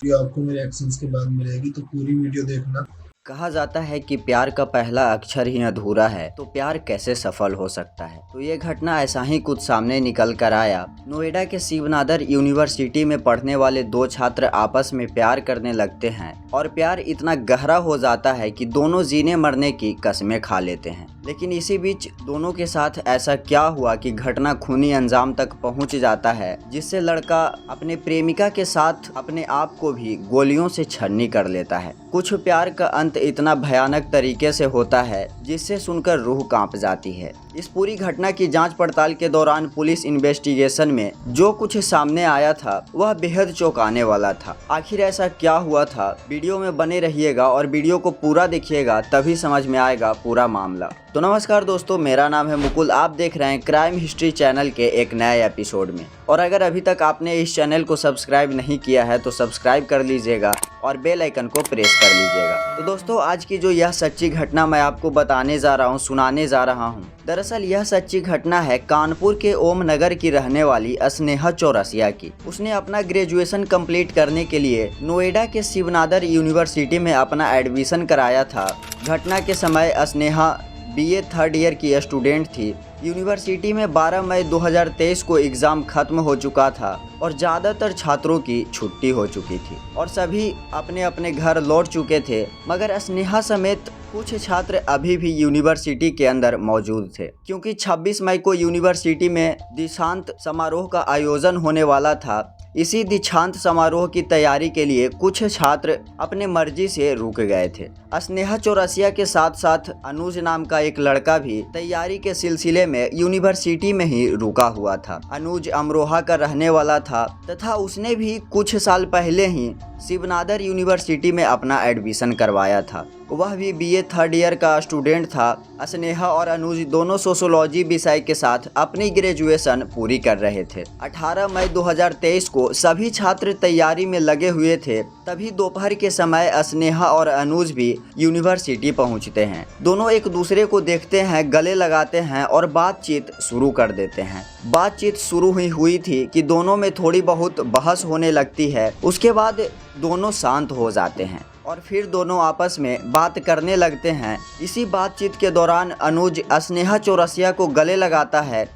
Video आपको मेरे actions के बाद मिलेगी, तो पूरी वीडियो देखना। कहा जाता है कि प्यार का पहला अक्षर ही अधूरा है, तो प्यार कैसे सफल हो सकता है। तो ये घटना ऐसा ही कुछ सामने निकल कर आया। नोएडा के शिवनादर यूनिवर्सिटी में पढ़ने वाले दो छात्र आपस में प्यार करने लगते हैं और प्यार इतना गहरा हो जाता है कि दोनों जीने मरने की कस्में खा लेते हैं। लेकिन इसी बीच दोनों के साथ ऐसा क्या हुआ कि घटना खूनी अंजाम तक पहुंच जाता है, जिससे लड़का अपने प्रेमिका के साथ अपने आप को भी गोलियों से छन्नी कर लेता है। कुछ प्यार का अंत इतना भयानक तरीके से होता है जिससे सुनकर रूह कांप जाती है। इस पूरी घटना की जांच पड़ताल के दौरान पुलिस इन्वेस्टिगेशन में जो कुछ सामने आया था वह बेहद चौंकाने वाला था। आखिर ऐसा क्या हुआ था, वीडियो में बने रहिएगा और वीडियो को पूरा देखिएगा, तभी समझ में आएगा पूरा मामला। तो नमस्कार दोस्तों, मेरा नाम है मुकुल। आप देख रहे हैं क्राइम हिस्ट्री चैनल के एक नए एपिसोड में। और अगर अभी तक आपने इस चैनल को सब्सक्राइब नहीं किया है तो सब्सक्राइब कर लीजिएगा और बेल आइकन को प्रेस कर लीजिएगा। तो दोस्तों, आज की जो यह सच्ची घटना मैं आपको बताने जा रहा हूँ, सुनाने जा रहा हूँ, दरअसल यह सच्ची घटना है कानपुर के ओम नगर की रहने वाली स्नेहा चौरसिया की। उसने अपना ग्रेजुएशन कंप्लीट करने के लिए नोएडा के शिवनादर यूनिवर्सिटी में अपना एडमिशन कराया था। घटना के समय स्नेहा बीए थर्ड ईयर की स्टूडेंट थी। यूनिवर्सिटी में 12 मई 2023 को एग्ज़ाम खत्म हो चुका था और ज़्यादातर छात्रों की छुट्टी हो चुकी थी और सभी अपने अपने घर लौट चुके थे, मगर स्नेहा समेत कुछ छात्र अभी भी यूनिवर्सिटी के अंदर मौजूद थे, क्योंकि 26 मई को यूनिवर्सिटी में दीक्षांत समारोह का आयोजन होने वाला था। इसी दीक्षांत समारोह की तैयारी के लिए कुछ छात्र अपने मर्जी से रुक गए थे। स्नेहा चौरसिया के साथ साथ अनुज नाम का एक लड़का भी तैयारी के सिलसिले में यूनिवर्सिटी में ही रुका हुआ था। अनुज अमरोहा का रहने वाला था तथा उसने भी कुछ साल पहले ही शिवनादर यूनिवर्सिटी में अपना एडमिशन करवाया था। वह भी बीए थर्ड ईयर का स्टूडेंट था। स्नेहा और अनुज दोनों सोशियोलॉजी विषय के साथ अपनी ग्रेजुएशन पूरी कर रहे थे। 18 मई 2023 को सभी छात्र तैयारी में लगे हुए थे। तभी दोपहर के समय स्नेहा और अनुज भी यूनिवर्सिटी पहुंचते हैं। दोनों एक दूसरे को देखते हैं, गले लगाते हैं और बातचीत शुरू कर देते हैं। बातचीत शुरू हुई थी कि दोनों में थोड़ी बहुत बहस होने लगती है। उसके बाद दोनों शांत हो जाते हैं और फिर दोनों आपस में बात करने लगते हैं। इसी बातचीत के दौरान अनुज स्नेहा चौरसिया को गले लगाता है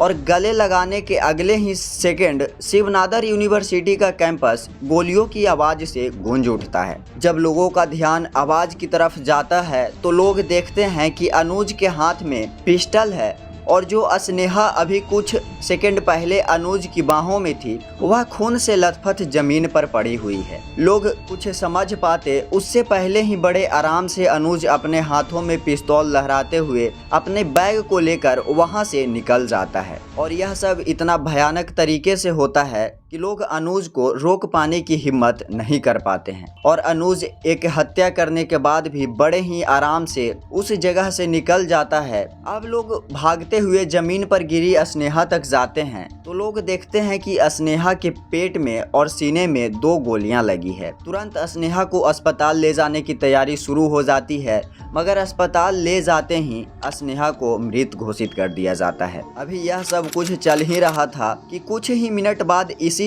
और गले लगाने के अगले ही सेकंड शिवनादर यूनिवर्सिटी का कैंपस गोलियों की आवाज़ से गूंज उठता है। जब लोगों का ध्यान आवाज़ की तरफ जाता है तो लोग देखते हैं कि अनुज के हाथ में पिस्टल है और जो स्नेहा अभी कुछ सेकंड पहले अनुज की बाहों में थी वह खून से लथपथ जमीन पर पड़ी हुई है। लोग कुछ समझ पाते उससे पहले ही बड़े आराम से अनुज अपने हाथों में पिस्तौल लहराते हुए अपने बैग को लेकर वहां से निकल जाता है। और यह सब इतना भयानक तरीके से होता है कि लोग अनुज को रोक पाने की हिम्मत नहीं कर पाते हैं और अनुज एक हत्या करने के बाद भी बड़े ही आराम से उस जगह से निकल जाता है। अब लोग भागते हुए जमीन पर गिरी स्नेहा तक जाते हैं तो लोग देखते हैं कि स्नेहा के पेट में और सीने में 2 गोलियां लगी है। तुरंत स्नेहा को अस्पताल ले जाने की तैयारी शुरू हो जाती है, मगर अस्पताल ले जाते ही स्नेहा को मृत घोषित कर दिया जाता है। अभी यह सब कुछ चल ही रहा था कि कुछ ही मिनट बाद इसी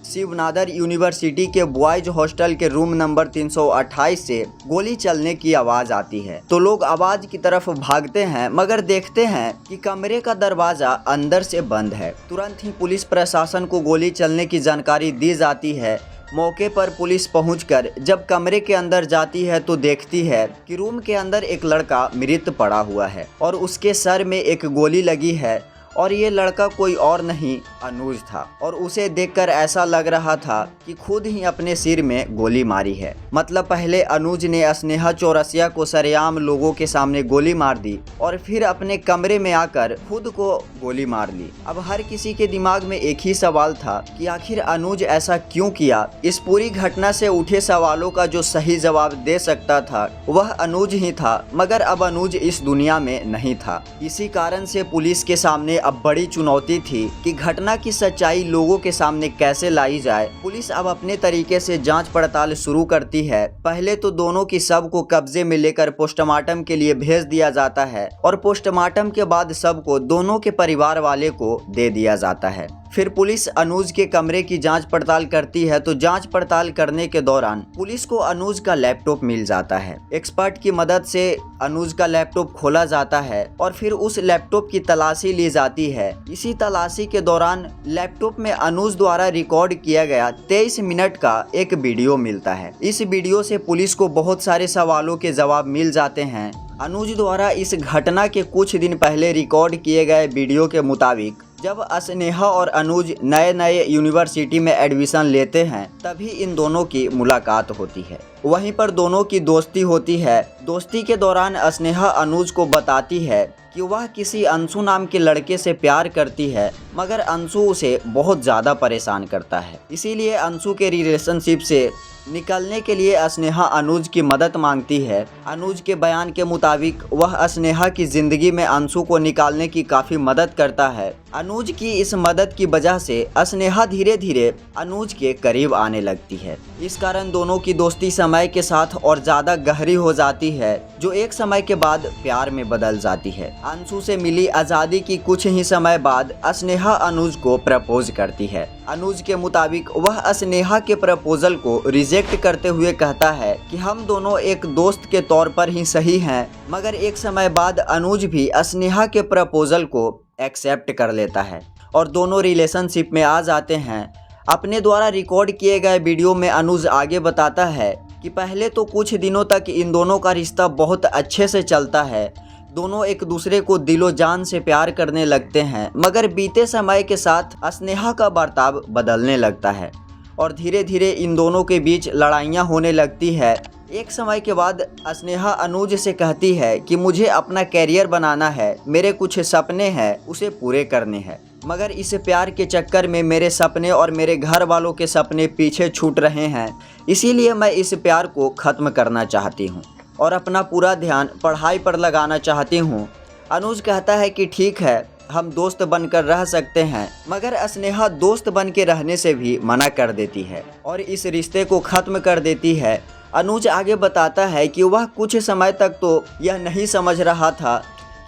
शिवनादर यूनिवर्सिटी के बॉयज हॉस्टल के रूम नंबर 328 से गोली चलने की आवाज़ आती है। तो लोग आवाज़ की तरफ भागते हैं, मगर देखते हैं कि कमरे का दरवाज़ा अंदर से बंद है। तुरंत ही पुलिस प्रशासन को गोली चलने की जानकारी दी जाती है। मौके पर पुलिस पहुंचकर जब कमरे के अंदर जाती है तो देखती है कि रूम के अंदर एक लड़का मृत पड़ा हुआ है और उसके सर में एक गोली लगी है और ये लड़का कोई और नहीं अनुज था। और उसे देखकर ऐसा लग रहा था कि खुद ही अपने सिर में गोली मारी है। मतलब पहले अनुज ने स्नेहा चौरसिया को सरेआम लोगों के सामने गोली मार दी और फिर अपने कमरे में आकर खुद को गोली मार ली। अब हर किसी के दिमाग में एक ही सवाल था कि आखिर अनुज ऐसा क्यों किया। इस पूरी घटना से उठे सवालों का जो सही जवाब दे सकता था वह अनुज ही था, मगर अब अनुज इस दुनिया में नहीं था। इसी कारण से पुलिस के सामने अब बड़ी चुनौती थी कि घटना की सच्चाई लोगों के सामने कैसे लाई जाए। पुलिस अब अपने तरीके से जांच पड़ताल शुरू करती है। पहले तो दोनों की शव को कब्जे में लेकर पोस्टमार्टम के लिए भेज दिया जाता है और पोस्टमार्टम के बाद शव को दोनों के परिवार वाले को दे दिया जाता है। फिर पुलिस अनुज के कमरे की जांच पड़ताल करती है। तो जांच पड़ताल करने के दौरान पुलिस को अनुज का लैपटॉप मिल जाता है। एक्सपर्ट की मदद से अनुज का लैपटॉप खोला जाता है और फिर उस लैपटॉप की तलाशी ली जाती है। इसी तलाशी के दौरान लैपटॉप में अनुज द्वारा रिकॉर्ड किया गया 23 मिनट का एक वीडियो मिलता है। इस वीडियो से पुलिस को बहुत सारे सवालों के जवाब मिल जाते हैं। अनुज द्वारा इस घटना के कुछ दिन पहले रिकॉर्ड किए गए वीडियो के मुताबिक जब स्नेहा और अनुज नए यूनिवर्सिटी में एडमिशन लेते हैं तभी इन दोनों की मुलाकात होती है। वहीं पर दोनों की दोस्ती होती है। दोस्ती के दौरान स्नेहा अनुज को बताती है कि वह किसी अंशु नाम के लड़के से प्यार करती है, मगर अंशु उसे बहुत ज़्यादा परेशान करता है। इसीलिए अंशु के रिलेशनशिप से निकलने के लिए स्नेहा अनुज की मदद मांगती है। अनुज के बयान के मुताबिक वह स्नेहा की ज़िंदगी में अंशु को निकालने की काफ़ी मदद करता है। अनुज की इस मदद की वजह से स्नेहा धीरे धीरे अनुज के करीब आने लगती है। इस कारण दोनों की दोस्ती समय के साथ और ज़्यादा गहरी हो जाती है, जो एक समय के बाद प्यार में बदल जाती है। अंशु से मिली आज़ादी की कुछ ही समय बाद स्नेहा अनुज को प्रपोज करती है। अनुज के मुताबिक वह स्नेहा के प्रपोजल को रिजेक्ट करते हुए कहता है कि हम दोनों एक दोस्त के तौर पर ही सही हैं, मगर एक समय बाद अनुज भी स्नेहा के प्रपोजल को एक्सेप्ट कर लेता है और दोनों रिलेशनशिप में आ जाते हैं। अपने द्वारा रिकॉर्ड किए गए वीडियो में अनुज आगे बताता है कि पहले तो कुछ दिनों तक इन दोनों का रिश्ता बहुत अच्छे से चलता है। दोनों एक दूसरे को दिलो जान से प्यार करने लगते हैं, मगर बीते समय के साथ स्नेहा का बर्ताव बदलने लगता है और धीरे धीरे इन दोनों के बीच लड़ाइयाँ होने लगती है। एक समय के बाद स्नेहा अनुज से कहती है कि मुझे अपना कैरियर बनाना है, मेरे कुछ सपने हैं उसे पूरे करने हैं, मगर इस प्यार के चक्कर में मेरे सपने और मेरे घर वालों के सपने पीछे छूट रहे हैं। इसीलिए मैं इस प्यार को ख़त्म करना चाहती हूँ और अपना पूरा ध्यान पढ़ाई पर लगाना चाहती हूँ। अनुज कहता है कि ठीक है, हम दोस्त बनकर रह सकते हैं, मगर स्नेहा दोस्त बन के रहने से भी मना कर देती है और इस रिश्ते को ख़त्म कर देती है। अनुज आगे बताता है कि वह कुछ समय तक तो यह नहीं समझ रहा था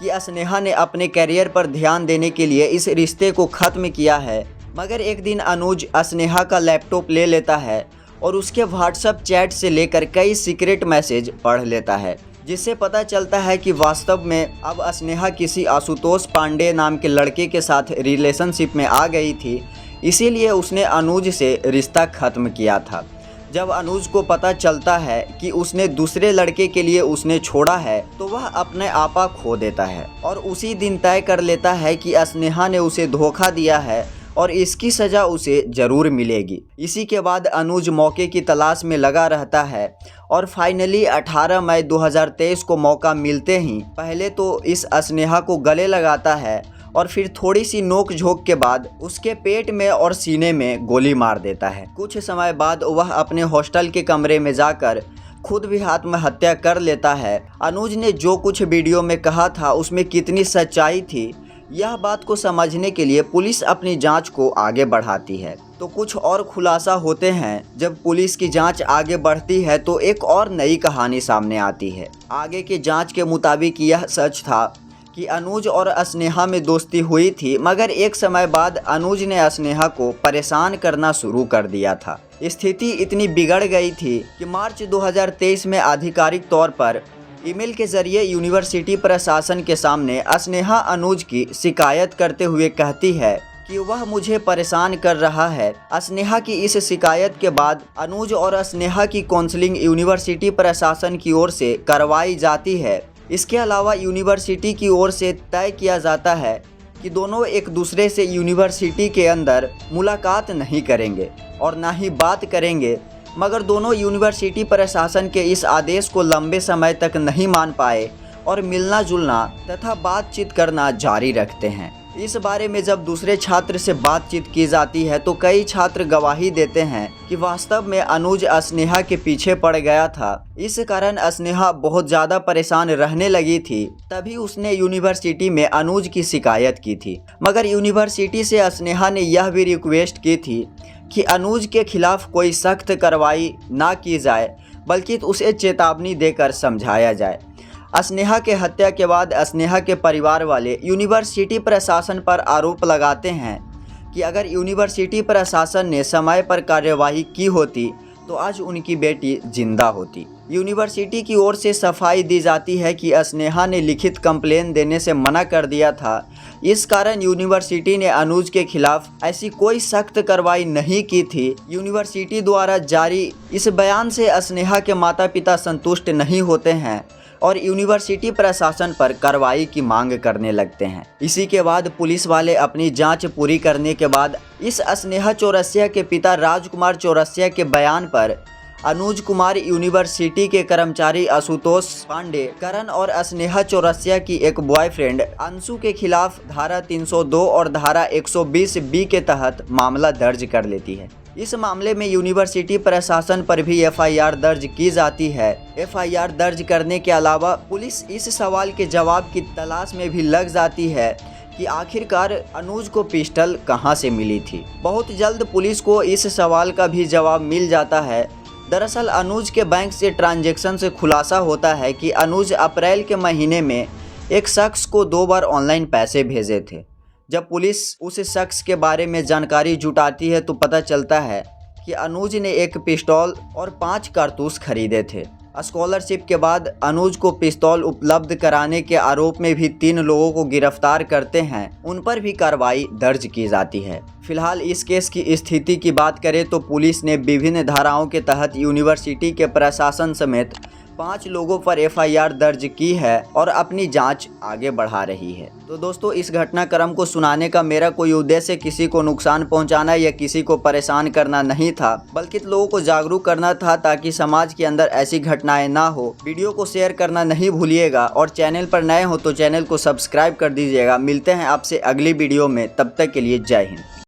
कि स्नेहा ने अपने करियर पर ध्यान देने के लिए इस रिश्ते को ख़त्म किया है, मगर एक दिन अनुज स्नेहा का लैपटॉप ले लेता है और उसके व्हाट्सएप चैट से लेकर कई सीक्रेट मैसेज पढ़ लेता है, जिससे पता चलता है कि वास्तव में अब स्नेहा किसी आशुतोष पांडे नाम के लड़के के साथ रिलेशनशिप में आ गई थी। इसीलिए उसने अनुज से रिश्ता ख़त्म किया था। जब अनुज को पता चलता है कि उसने दूसरे लड़के के लिए उसने छोड़ा है तो वह अपने आपा खो देता है और उसी दिन तय कर लेता है कि स्नेहा ने उसे धोखा दिया है और इसकी सज़ा उसे ज़रूर मिलेगी। इसी के बाद अनुज मौके की तलाश में लगा रहता है और फाइनली 18 मई 2023 को मौका मिलते ही पहले तो इस स्नेहा को गले लगाता है और फिर थोड़ी सी नोक झोंक के बाद उसके पेट में और सीने में गोली मार देता है। कुछ समय बाद वह अपने हॉस्टल के कमरे में जाकर खुद भी आत्महत्या कर लेता है। अनुज ने जो कुछ वीडियो में कहा था उसमें कितनी सच्चाई थी, यह बात को समझने के लिए पुलिस अपनी जांच को आगे बढ़ाती है। तो कुछ और खुलासा होते हैं। जब पुलिस की जांच आगे बढ़ती है तो एक और नई कहानी सामने आती है। आगे की जांच के मुताबिक यह सच था कि अनुज और स्नेहा में दोस्ती हुई थी, मगर एक समय बाद अनुज ने स्नेहा को परेशान करना शुरू कर दिया था। स्थिति इतनी बिगड़ गई थी कि मार्च 2023 में आधिकारिक तौर पर ईमेल के जरिए यूनिवर्सिटी प्रशासन के सामने स्नेहा अनुज की शिकायत करते हुए कहती है कि वह मुझे परेशान कर रहा है। स्नेहा की इस शिकायत के बाद अनुज और स्नेहा की काउंसलिंग यूनिवर्सिटी प्रशासन की ओर से करवाई जाती है। इसके अलावा यूनिवर्सिटी की ओर से तय किया जाता है कि दोनों एक दूसरे से यूनिवर्सिटी के अंदर मुलाकात नहीं करेंगे और ना ही बात करेंगे, मगर दोनों यूनिवर्सिटी प्रशासन के इस आदेश को लंबे समय तक नहीं मान पाए और मिलना जुलना तथा बातचीत करना जारी रखते हैं। इस बारे में जब दूसरे छात्र से बातचीत की जाती है तो कई छात्र गवाही देते हैं कि वास्तव में अनुज स्नेहा के पीछे पड़ गया था। इस कारण स्नेहा बहुत ज़्यादा परेशान रहने लगी थी। तभी उसने यूनिवर्सिटी में अनुज की शिकायत की थी, मगर यूनिवर्सिटी से स्नेहा ने यह भी रिक्वेस्ट की थी कि अनुज के खिलाफ कोई सख्त कार्रवाई ना की जाए, बल्कि उसे चेतावनी देकर समझाया जाए। स्नेहा के हत्या के बाद स्नेहा के परिवार वाले यूनिवर्सिटी प्रशासन पर आरोप लगाते हैं कि अगर यूनिवर्सिटी प्रशासन ने समय पर कार्यवाही की होती तो आज उनकी बेटी जिंदा होती। यूनिवर्सिटी की ओर से सफाई दी जाती है कि स्नेहा ने लिखित कंप्लेन देने से मना कर दिया था। इस कारण यूनिवर्सिटी ने अनुज के खिलाफ ऐसी कोई सख्त कार्रवाई नहीं की थी। यूनिवर्सिटी द्वारा जारी इस बयान से स्नेहा के माता पिता संतुष्ट नहीं होते हैं और यूनिवर्सिटी प्रशासन पर कार्रवाई की मांग करने लगते हैं। इसी के बाद पुलिस वाले अपनी जांच पूरी करने के बाद इस स्नेहा चौरसिया के पिता राजकुमार चौरसिया के बयान पर अनुज कुमार, यूनिवर्सिटी के कर्मचारी आशुतोष पांडे, करण और स्नेहा चौरसिया की एक बॉयफ्रेंड अंशु के खिलाफ धारा 302 और धारा 120B के तहत मामला दर्ज कर लेती है। इस मामले में यूनिवर्सिटी प्रशासन पर भी FIR दर्ज की जाती है। FIR दर्ज करने के अलावा पुलिस इस सवाल के जवाब की तलाश में भी लग जाती है कि आखिरकार अनुज को पिस्टल कहां से मिली थी। बहुत जल्द पुलिस को इस सवाल का भी जवाब मिल जाता है। दरअसल अनुज के बैंक से ट्रांजैक्शन से खुलासा होता है कि अनुज अप्रैल के महीने में एक शख्स को 2 बार ऑनलाइन पैसे भेजे थे। जब पुलिस उस शख्स के बारे में जानकारी जुटाती है तो पता चलता है कि अनुज ने एक पिस्तौल और 5 कारतूस खरीदे थे। स्कॉलरशिप के बाद अनुज को पिस्तौल उपलब्ध कराने के आरोप में भी 3 लोगों को गिरफ्तार करते हैं। उन पर भी कार्रवाई दर्ज की जाती है। फिलहाल इस केस की स्थिति की बात करें तो पुलिस ने विभिन्न धाराओं के तहत यूनिवर्सिटी के प्रशासन समेत 5 लोगों पर FIR दर्ज की है और अपनी जांच आगे बढ़ा रही है। तो दोस्तों, इस घटनाक्रम को सुनाने का मेरा कोई उद्देश्य किसी को नुकसान पहुंचाना या किसी को परेशान करना नहीं था, बल्कि लोगों को जागरूक करना था ताकि समाज के अंदर ऐसी घटनाएं ना हो। वीडियो को शेयर करना नहीं भूलिएगा और चैनल पर नए हो तो चैनल को सब्सक्राइब कर दीजिएगा। मिलते हैं आपसे अगली वीडियो में, तब तक के लिए जय हिंद।